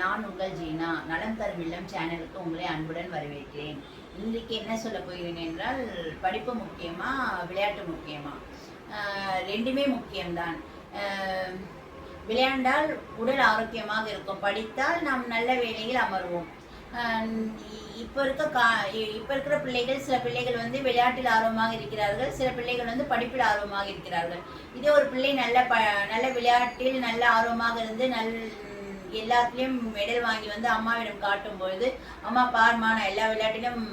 நான் உங்கள் ஜீனா. நலம் தரும் இல்லம் சேனலுக்கு உங்களை அன்புடன் வரவேற்கிறேன். இன்றைக்கு என்ன சொல்ல போகிறேன் என்றால், படிப்பு முக்கியமா விளையாட்டு முக்கியமா? ரெண்டுமே முக்கியம்தான். விளையாண்டால் உடல் ஆரோக்கியமாக இருக்கும், படித்தால் நாம் நல்ல வேலையில் அமர்வோம். இப்போ இருக்கிற பிள்ளைகள், சில பிள்ளைகள் வந்து விளையாட்டில் ஆர்வமாக இருக்கிறார்கள், சில பிள்ளைகள் வந்து படிப்பில் ஆர்வமாக இருக்கிறார்கள். இதே ஒரு பிள்ளை நல்ல விளையாட்டில் நல்ல ஆர்வமாக இருந்து எல்லாத்துலேயும் மெடல் வாங்கி வந்து அம்மாவிடம் காட்டும் பொழுது, அம்மா பாரும்மா நான் எல்லா விளையாட்டிலும்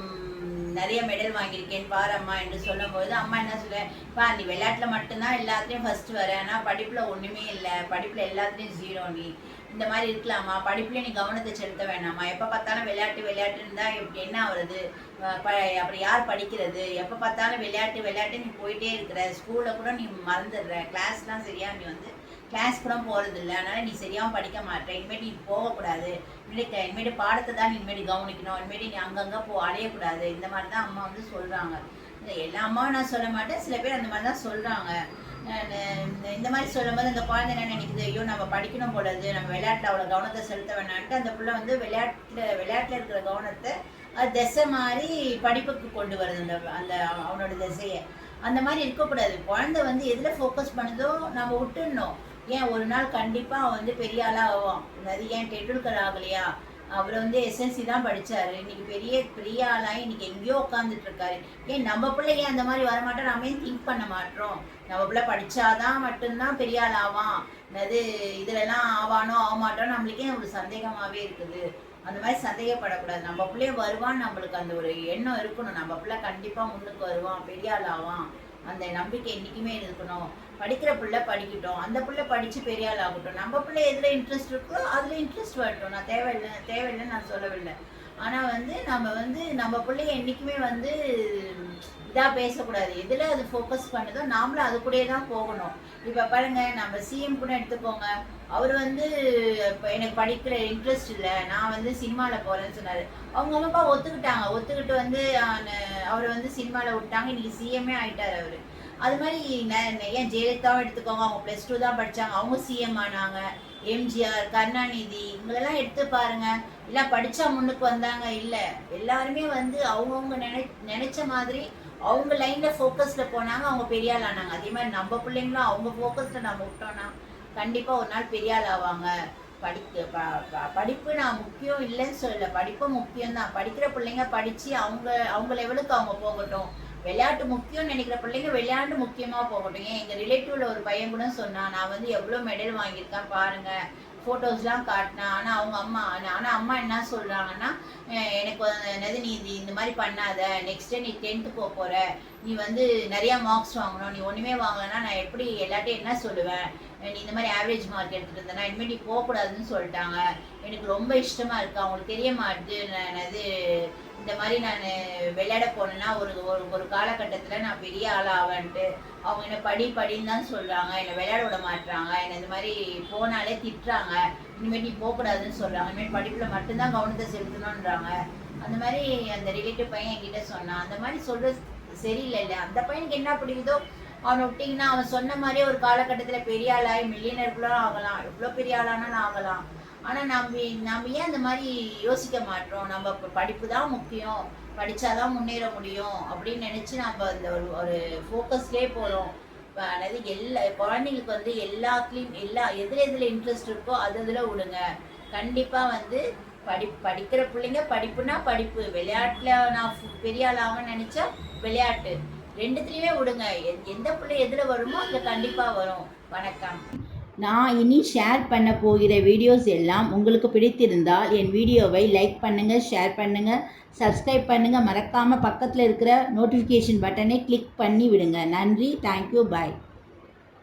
நிறைய மெடல் வாங்கியிருக்கேன் பாரம்மா என்று சொல்லும்போது, அம்மா என்ன சொல்லுவேன், நீ விளையாட்டில் மட்டும்தான் எல்லாத்துலேயும் ஃபஸ்ட்டு வர, ஆனால் படிப்பில் ஒன்றுமே இல்லை, படிப்பில் எல்லாத்துலேயும் ஜீரோ, நீ இந்த மாதிரி இருக்கலாமா, படிப்புலேயும் நீ கவனத்தை செலுத்த வேணாமா, எப்போ பார்த்தாலும் விளையாட்டு இருந்தால் எப்படி என்ன ஆகுறது, அப்படி யார் படிக்கிறது, எப்போ பார்த்தாலும் விளையாட்டு நீ போயிட்டே இருக்கிற, ஸ்கூலில் கூட நீ மறந்துடுற, கிளாஸ்லாம் சரியா நீ வந்து கிளாஸ் கூட போகிறது இல்லை, அதனால் நீ சரியாகவும் படிக்க மாட்டேன், இனிமேட்டு நீ போகக்கூடாது, இனிமேட்டு பாடத்தை தான் நீ இனிமேட்டு கவனிக்கணும், இனிமேட்டு நீ அங்கங்கே அலையக்கூடாது, இந்த மாதிரி தான் அம்மா வந்து சொல்கிறாங்க. எல்லா அம்மாவும் நான் சொல்ல மாட்டேன், சில பேர் அந்த மாதிரி தான் சொல்கிறாங்க. இந்த மாதிரி சொல்லும்போது அந்த குழந்தை என்ன நினைக்குது, ஐயோ நம்ம படிக்கணும் போலது, நம்ம விளையாட்டில் அவ்வளோ கவனத்தை செலுத்த வேணான்ட்டு அந்த பிள்ளை வந்து விளையாட்டில் இருக்கிற கவனத்தை அது திசை மாதிரி படிப்புக்கு கொண்டு வருது, அந்த அவனோட திசையை. அந்த மாதிரி இருக்கக்கூடாது. குழந்தை வந்து எதில் ஃபோக்கஸ் பண்ணுதோ நம்ம விட்டுடணும். ஏன் ஒரு நாள் கண்டிப்பாக அவன் வந்து பெரிய ஆளாக ஆவான். அது ஏன் டெட்டுல்கர் ஆகலையா, அவர் வந்து எஸ்எல்சி தான் படித்தார், இன்றைக்கி பெரிய ஆளாகி இன்றைக்கி எங்கேயோ உட்காந்துட்டு இருக்காரு. ஏன் நம்ம பிள்ளை ஏன் அந்த மாதிரி வரமாட்டோம், நம்ம ஏன் திங்க் பண்ண மாட்டோம், நம்ம பிள்ளை படித்தாதான் மட்டும்தான் பெரிய ஆள் ஆவான், அது இதிலெல்லாம் ஆவானோ ஆக மாட்டோம், நம்மளுக்கே ஒரு சந்தேகமாகவே இருக்குது. அந்த மாதிரி சந்தேகப்படக்கூடாது. நம்ம பிள்ளைய வருவான்னு நம்மளுக்கு அந்த ஒரு எண்ணம் இருக்கணும், நம்ம பிள்ளை கண்டிப்பாக முன்னுக்கு வருவான், பெரிய ஆள் ஆவான், அந்த நம்பிக்கை என்றைக்குமே இருக்கணும். படிக்கிற பிள்ளை படிக்கட்டும், அந்த பிள்ளை படித்து பெரிய ஆள் ஆகட்டும், நம்ம பிள்ளை எதில் இன்ட்ரெஸ்ட் இருக்கோ அதில் இன்ட்ரெஸ்ட் வரட்டும். நான் தேவையில்லைன்னு நான் சொல்லவில்லை. ஆனால் வந்து நம்ம பிள்ளைய என்றைக்குமே வந்து இதாக பேசக்கூடாது. எதில் அது ஃபோக்கஸ் பண்ணுதோ நாமளும் அது கூடயே தான் போகணும். இப்போ பாருங்கள், நம்ம சிஎம் கூட எடுத்துக்கோங்க. அவர் வந்து இப்போ எனக்கு படிக்கிற இன்ட்ரெஸ்ட் இல்லை, நான் வந்து சினிமாவில் போகிறேன்னு சொன்னார். அவங்க அம்மா ஒத்துக்கிட்டு வந்து அவர் வந்து சினிமாவில் விட்டாங்க, இன்றைக்கி சிஎம்மே ஆகிட்டார் அவர். அது மாதிரி ஏன் ஜெயலலிதாவும் எடுத்துக்கோங்க, அவங்க +2 தான் படித்தாங்க, அவங்க சிஎம் ஆனாங்க. எம்ஜிஆர், கருணாநிதி இவங்களெல்லாம் எடுத்து பாருங்க, இல்லை படித்தா முன்னுக்கு வந்தாங்க, இல்லை எல்லாருமே வந்து அவங்கவுங்க நினைச்ச மாதிரி அவங்க லைனில் ஃபோக்கஸில் போனாங்க, அவங்க பெரிய ஆள் ஆனாங்க. அதே மாதிரி நம்ம பிள்ளைங்களும் அவங்க ஃபோக்கஸில் நம்ம விட்டோன்னா கண்டிப்பாக ஒரு நாள் பெரிய ஆள் ஆவாங்க. படிப்பு நான் முக்கியம் இல்லைன்னு சொல்லலை, படிப்பும் முக்கியம்தான். படிக்கிற பிள்ளைங்க படித்து அவங்க லெவலுக்கு அவங்க போகட்டும். விளையாட்டு முக்கியம்னு நினைக்கிற பிள்ளைங்க விளையாட்டு முக்கியமாக போகட்டும். ஏன் எங்கள் ரிலேட்டிவில் ஒரு பையன் கூட சொன்னான், நான் வந்து எவ்வளோ மெடல் வாங்கியிருக்கேன் பாருங்கள், ஃபோட்டோஸ்லாம் காட்டினேன். ஆனால் அம்மா என்ன சொல்கிறாங்கன்னா, எனக்கு என்னது நீ இந்த மாதிரி பண்ணாத, நெக்ஸ்ட்டு நீ 10th போகிற, நீ வந்து நிறையா மார்க்ஸ் வாங்கணும், நீ ஒன்றுமே வாங்கலைன்னா நான் எப்படி எல்லாட்டையும் என்ன சொல்லுவேன், நீ இந்த மாதிரி ஆவரேஜ் மார்க் எடுத்துகிட்டு இருந்தேன்னா இனிமேல் நீ போகக்கூடாதுன்னு சொல்லிட்டாங்க. எனக்கு ரொம்ப இஷ்டமாக இருக்குது, அவங்களுக்கு தெரிய மாட்டுது, இந்த மாதிரி நான் விளையாட போனேன்னா ஒரு காலகட்டத்தில் நான் பெரிய ஆளாவேன்ட்டு அவங்க என்னை படின்னு தான் சொல்கிறாங்க, என்னை விளையாட விட மாட்டுறாங்க, என்னை இந்த மாதிரி போனாலே திட்டுறாங்க, இனிமேல் நீ போகக்கூடாதுன்னு சொல்கிறாங்க, இனிமேல் படிப்பில் மட்டும்தான் கவனத்தை செலுத்தணுன்றாங்க. அந்த மாதிரி அந்த ரிலேட்டிவ் பையன் என்கிட்ட சொன்னான். அந்த மாதிரி சொல்கிறது சரியில்லை. அந்த பையனுக்கு என்ன பிடிக்குதோ அவனை விட்டிங்கன்னா அவன் சொன்ன மாதிரியே ஒரு காலகட்டத்தில் பெரிய ஆளாகி மில்லியனருக்குலாம் ஆகலாம், எவ்வளோ பெரிய ஆளானாலும் ஆகலாம். ஆனால் நம்ம ஏன் அந்த மாதிரி யோசிக்க மாட்டோம், நம்ம படிப்பு தான் முக்கியம், படித்தாதான் முன்னேற முடியும் அப்படின்னு நினச்சி நம்ம அந்த ஒரு ஃபோக்கஸ்லேயே போகிறோம். அதாவது குழந்தைங்களுக்கு வந்து எல்லாத்துலேயும் எதில் இன்ட்ரெஸ்ட் இருக்கோ அதில் விடுங்க. கண்டிப்பாக வந்து படிக்கிற பிள்ளைங்க படிப்புனா படிப்பு, விளையாட்டில் நான் பெரிய ஆளாகன்னு நினச்சா விளையாட்டு, ரெண்டுத்துலேயுமே விடுங்க. எந்த பிள்ளை எதில் வருமோ அதில் கண்டிப்பாக வரும். வணக்கம். நான் இனி ஷேர் பண்ண போகிற வீடியோஸ் எல்லாம் உங்களுக்கு பிடித்திருந்தால் என் வீடியோவை லைக் பண்ணுங்கள், ஷேர் பண்ணுங்கள், சப்ஸ்கிரைப் பண்ணுங்கள், மறக்காமல் பக்கத்தில் இருக்கிற நோட்டிஃபிகேஷன் பட்டனை கிளிக் பண்ணி விடுங்க. நன்றி, தேங்க்யூ, பாய்.